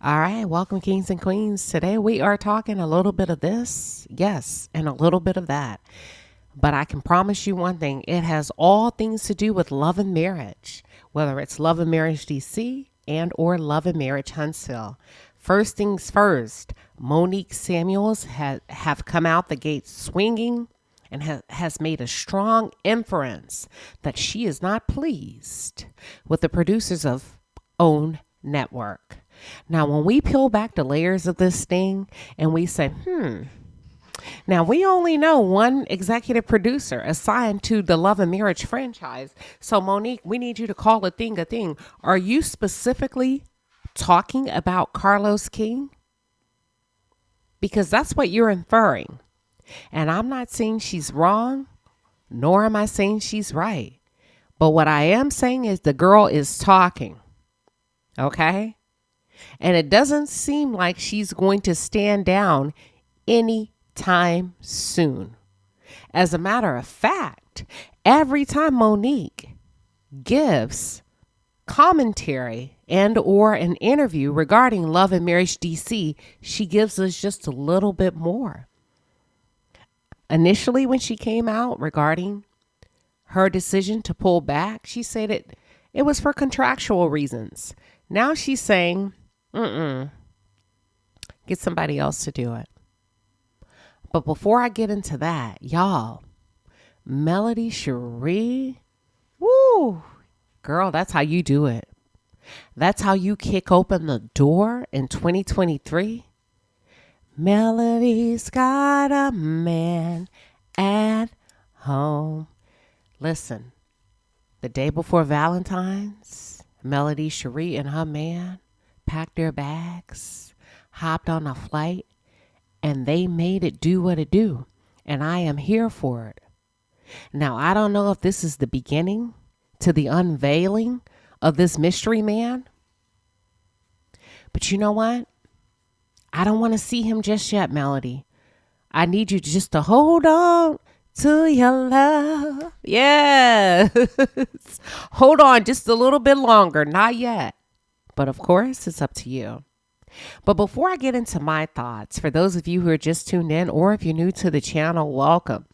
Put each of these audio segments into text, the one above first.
All right, welcome, kings and queens. Today we are talking a little bit of this, yes, and a little bit of that. But I can promise you one thing, it has all things to do with love and marriage, whether it's Love and Marriage DC and or Love and Marriage Huntsville. First things first, Monique Samuels have come out the gate swinging and has made a strong inference that she is not pleased with the producers of OWN Network. Now, when we peel back the layers of this thing and we say, now we only know one executive producer assigned to the Love and Marriage franchise. So, Monique, we need you to call a thing a thing. Are you specifically talking about Carlos King? Because that's what you're inferring. And I'm not saying she's wrong, nor am I saying she's right. But what I am saying is the girl is talking. Okay? And it doesn't seem like she's going to stand down anytime soon. As a matter of fact, every time Monique gives commentary and or an interview regarding Love and Marriage DC, she gives us just a little bit more. Initially, when she came out regarding her decision to pull back, she said it was for contractual reasons. Now she's saying, get somebody else to do it. But before I get into that, y'all, Melody Shari, woo, girl, that's how you do it. That's how you kick open the door in 2023. Melody's got a man at home. Listen, the day before Valentine's, Melody Shari and her man packed their bags, hopped on a flight, and they made it do what it do. And I am here for it. Now, I don't know if this is the beginning to the unveiling of this mystery man. But you know what? I don't want to see him just yet, Melody. I need you just to hold on to your love. Yes. Hold on just a little bit longer. Not yet. But of course, it's up to you. But before I get into my thoughts, for those of you who are just tuned in, or if you're new to the channel, welcome.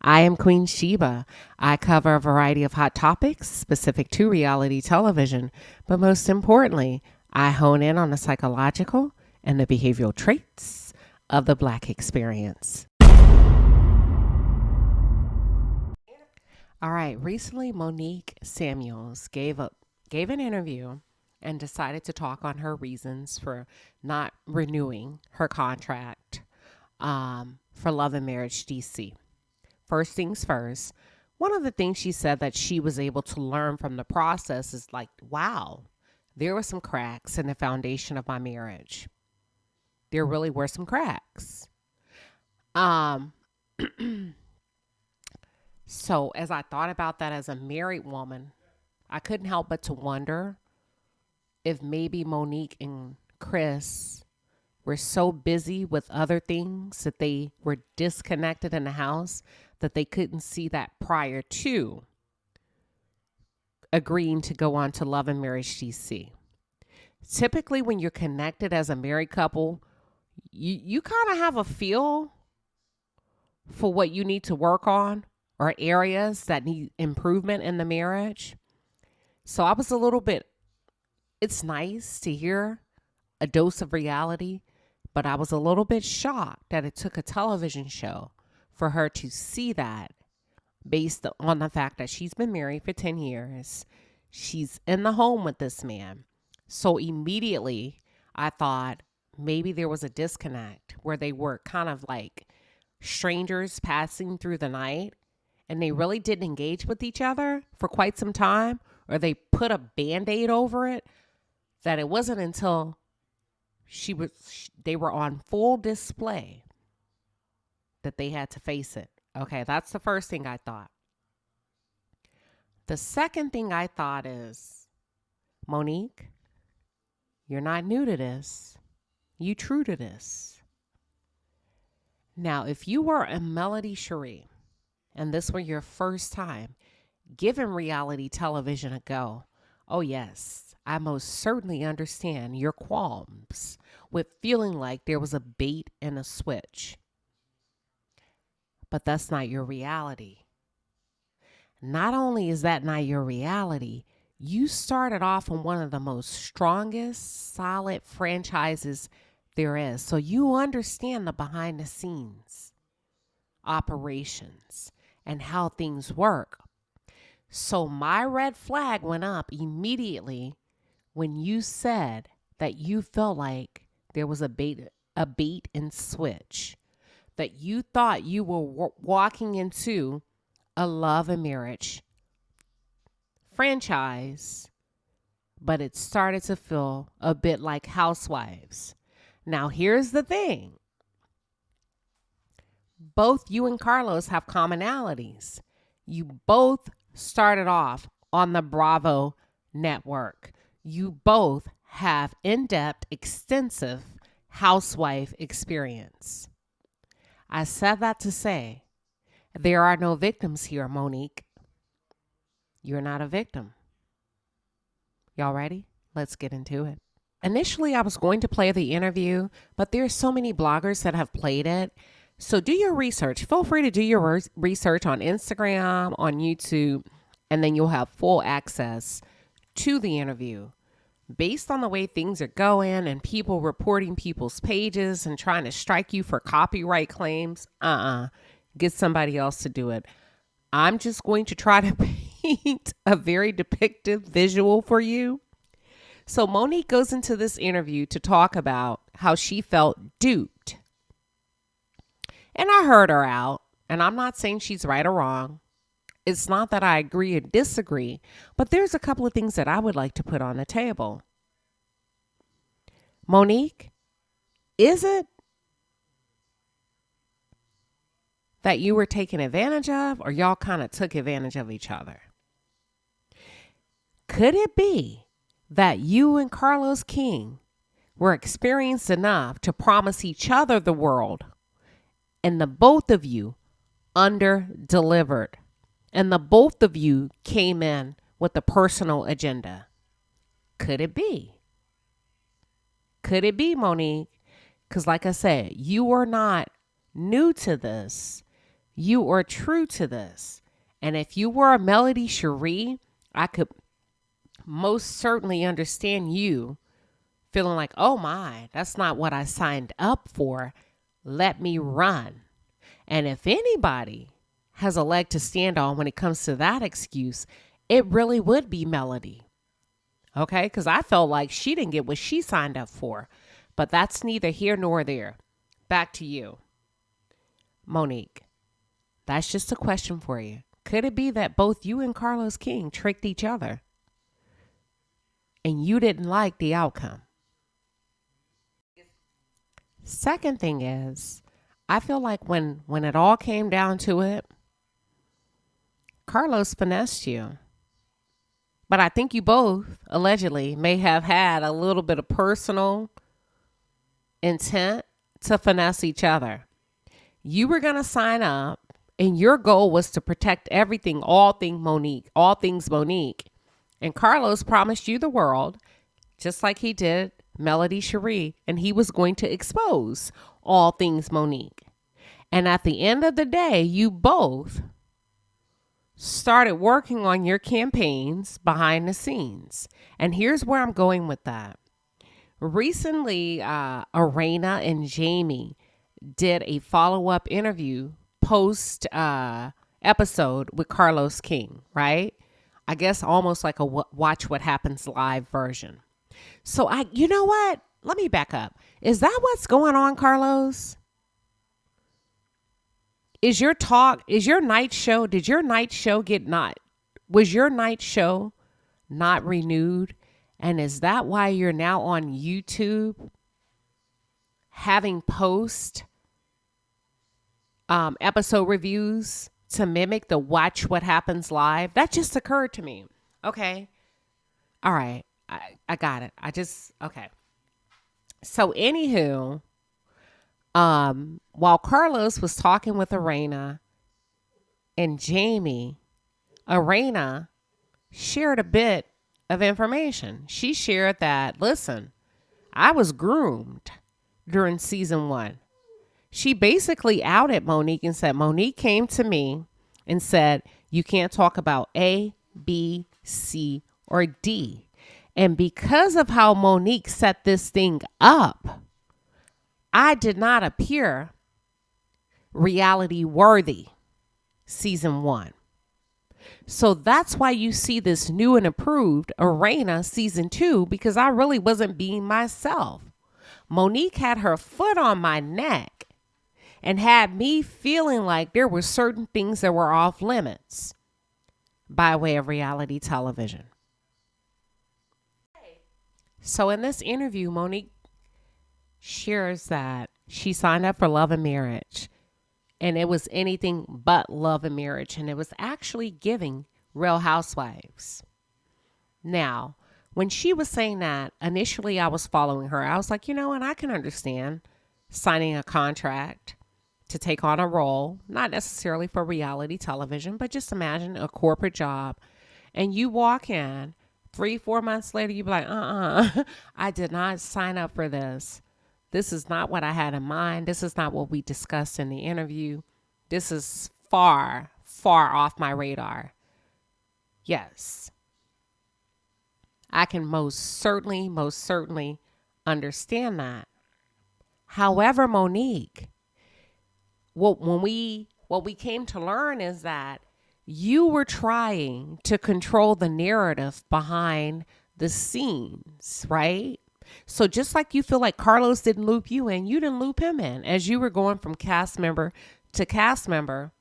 I am Queen Sheba. I cover a variety of hot topics specific to reality television. But most importantly, I hone in on the psychological and the behavioral traits of the Black experience. All right. Recently, Monique Samuels gave an interview and decided to talk on her reasons for not renewing her contract for Love and Marriage DC. First things first, one of the things she said that she was able to learn from the process is like, wow, there were some cracks in the foundation of my marriage. There really were some cracks. So as I thought about that as a married woman, I couldn't help but to wonder if maybe Monique and Chris were so busy with other things that they were disconnected in the house that they couldn't see that prior to agreeing to go on to Love and Marriage DC. Typically, when you're connected as a married couple, you kind of have a feel for what you need to work on or areas that need improvement in the marriage. So I was a little bit, it's nice to hear a dose of reality, but I was a little bit shocked that it took a television show for her to see that, based on the fact that she's been married for 10 years. She's in the home with this man. So immediately I thought maybe there was a disconnect where they were kind of like strangers passing through the night and they really didn't engage with each other for quite some time, or they put a Band-Aid over it, that it wasn't until they were on full display that they had to face it. Okay, that's the first thing I thought. The second thing I thought is, Monique, you're not new to this. You true to this. Now, if you were a Melody Shari and this were your first time giving reality television a go, Oh, yes, I most certainly understand your qualms with feeling like there was a bait and a switch. But that's not your reality. Not only is that not your reality, you started off on one of the most strongest, solid franchises there is. So you understand the behind the scenes operations and how things work. So my red flag went up immediately when you said that you felt like there was a bait and switch, that you thought you were walking into a love and marriage franchise, but it started to feel a bit like Housewives. Now, here's the thing. Both you and Carlos have commonalities. You both started off on the Bravo network. You both have in-depth, extensive housewife experience. I said that to say there are no victims here, Monique. You're not a victim. Y'all ready? Let's get into it. Initially, I was going to play the interview, but there's so many bloggers that have played it. So do your research. Feel free to do your research on Instagram, on YouTube, and then you'll have full access to the interview. Based on the way things are going and people reporting people's pages and trying to strike you for copyright claims, get somebody else to do it. I'm just going to try to paint a very depictive visual for you. So Monique goes into this interview to talk about how she felt duped. And I heard her out, and I'm not saying she's right or wrong. It's not that I agree or disagree, but there's a couple of things that I would like to put on the table. Monique, is it that you were taken advantage of, or y'all kind of took advantage of each other? Could it be that you and Carlos King were experienced enough to promise each other the world, and the both of you under-delivered, and the both of you came in with a personal agenda? Could it be? Could it be, Monique? Because like I said, you are not new to this. You are true to this. And if you were a Melody Shari, I could most certainly understand you feeling like, oh my, that's not what I signed up for. Let me run. And if anybody has a leg to stand on when it comes to that excuse, it really would be Melody. Okay? Because I felt like she didn't get what she signed up for. But that's neither here nor there. Back to you, Monique. That's just a question for you. Could it be that both you and Carlos King tricked each other and you didn't like the outcome? Second thing is, I feel like when it all came down to it, Carlos finessed you. But I think you both allegedly may have had a little bit of personal intent to finesse each other. You were going to sign up and your goal was to protect everything, all things Monique. And Carlos promised you the world, just like he did Melody Shari, and he was going to expose all things Monique. And at the end of the day, you both started working on your campaigns behind the scenes. And here's where I'm going with that. Recently, Arena and Jamie did a follow-up interview post episode with Carlos King, right? I guess almost like a Watch What Happens Live version. So you know what? Let me back up. Is that what's going on, Carlos? Was your night show not renewed? And is that why you're now on YouTube having post episode reviews to mimic the Watch What Happens Live? That just occurred to me. Okay. All right. I got it. Okay. So anywho, while Carlos was talking with Arena and Jamie, Arena shared a bit of information. She shared that, listen, I was groomed during season 1. She basically outed Monique and said, Monique came to me and said, you can't talk about A, B, C, or D. And because of how Monique set this thing up, I did not appear reality worthy season 1. So that's why you see this new and improved Arena season 2, because I really wasn't being myself. Monique had her foot on my neck and had me feeling like there were certain things that were off limits by way of reality television. So in this interview, Monique shares that she signed up for Love and Marriage, and it was anything but love and marriage, and it was actually giving Real Housewives. Now, when she was saying that, initially I was following her. I was like, and I can understand signing a contract to take on a role, not necessarily for reality television, but just imagine a corporate job, and you walk in 3-4 months later, you be like, I did not sign up for this. This is not what I had in mind. This is not what we discussed in the interview. This is far, far off my radar. Yes, I can most certainly understand that. However, Monique, what we came to learn is that you were trying to control the narrative behind the scenes, right? So just like you feel like Carlos didn't loop you in, you didn't loop him in as you were going from cast member to cast member,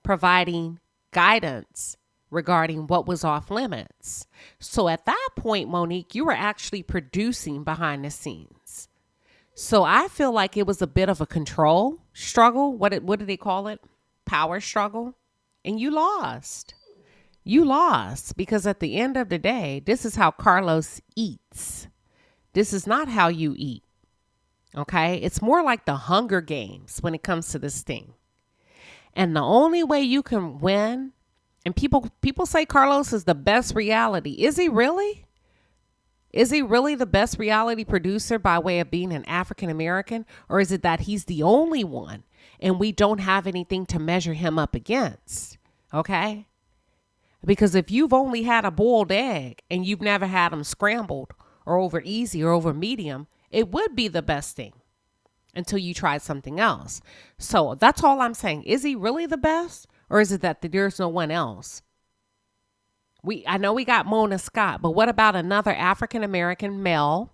providing guidance regarding what was off limits. So at that point, Monique, you were actually producing behind the scenes. So I feel like it was a bit of a control struggle. What do they call it? Power struggle. And you lost. You lost because at the end of the day, this is how Carlos eats. This is not how you eat. Okay? It's more like the Hunger Games when it comes to this thing. And the only way you can win, and people say Carlos is the best reality. Is he really? Is he really the best reality producer by way of being an African American? Or is it that he's the only one and we don't have anything to measure him up against? Okay? Because if you've only had a boiled egg and you've never had them scrambled or over easy or over medium, it would be the best thing until you tried something else. So that's all I'm saying. Is he really the best? Or is it that there's no one else? I know we got Mona Scott, but what about another African-American male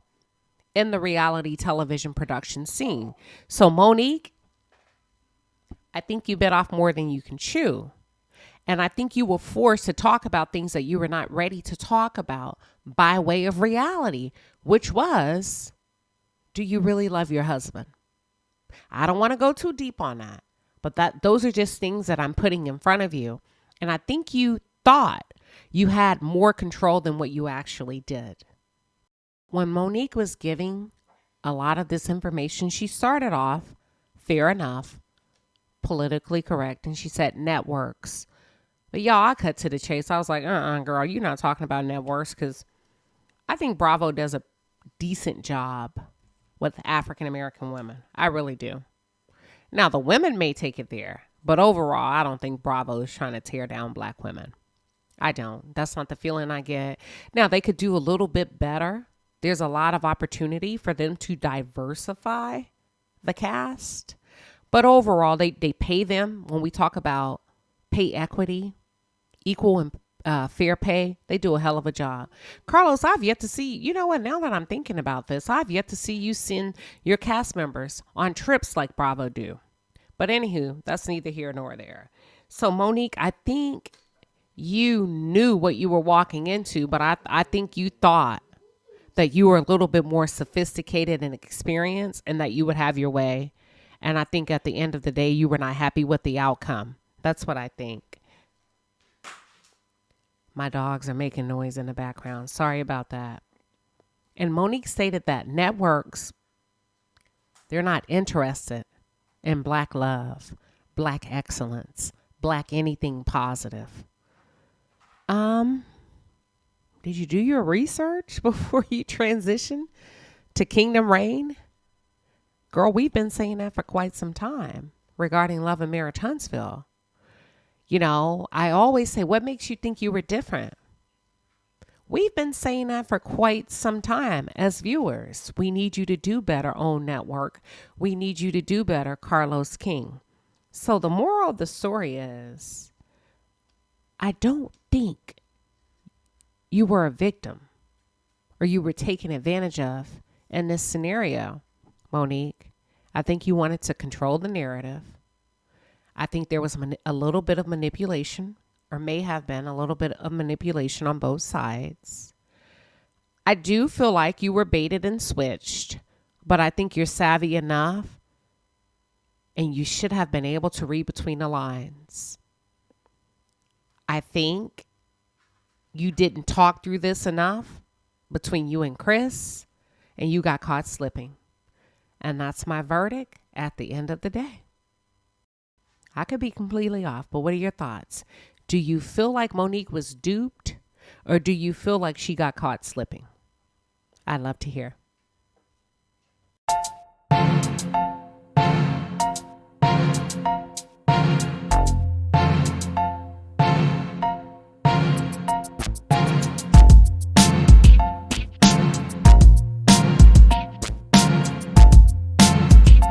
in the reality television production scene? So Monique, I think you bit off more than you can chew. And I think you were forced to talk about things that you were not ready to talk about by way of reality, which was, do you really love your husband? I don't want to go too deep on that, but those are just things that I'm putting in front of you. And I think you thought you had more control than what you actually did. When Monique was giving a lot of this information, she started off, fair enough, politically correct, and she said networks. But y'all, I cut to the chase. I was like, girl, you're not talking about networks, because I think Bravo does a decent job with African-American women. I really do. Now, the women may take it there, but overall, I don't think Bravo is trying to tear down black women. I don't. That's not the feeling I get. Now, they could do a little bit better. There's a lot of opportunity for them to diversify the cast. But overall, they pay them. When we talk about pay equity, equal and fair pay, they do a hell of a job. Carlos, I've yet to see, you know what, now that I'm thinking about this, I've yet to see you send your cast members on trips like Bravo do. But anywho, that's neither here nor there. So Monique, I think you knew what you were walking into, but I think you thought that you were a little bit more sophisticated and experienced and that you would have your way. And I think at the end of the day, you were not happy with the outcome. That's what I think. My dogs are making noise in the background. Sorry about that. And Monique stated that networks, they're not interested in black love, black excellence, black anything positive. Did you do your research before you transition to Kingdom Reign? Girl, we've been saying that for quite some time regarding Love and Marriage Huntsville. You know, I always say, what makes you think you were different? We've been saying that for quite some time as viewers. We need you to do better, OWN Network. We need you to do better, Carlos King. So the moral of the story is, I don't think you were a victim or you were taken advantage of in this scenario, Monique. I think you wanted to control the narrative. I think there was a little bit of manipulation, or may have been a little bit of manipulation on both sides. I do feel like you were baited and switched, but I think you're savvy enough and you should have been able to read between the lines. I think you didn't talk through this enough between you and Chris, and you got caught slipping. And that's my verdict at the end of the day. I could be completely off, but what are your thoughts? Do you feel like Monique was duped, or do you feel like she got caught slipping? I'd love to hear.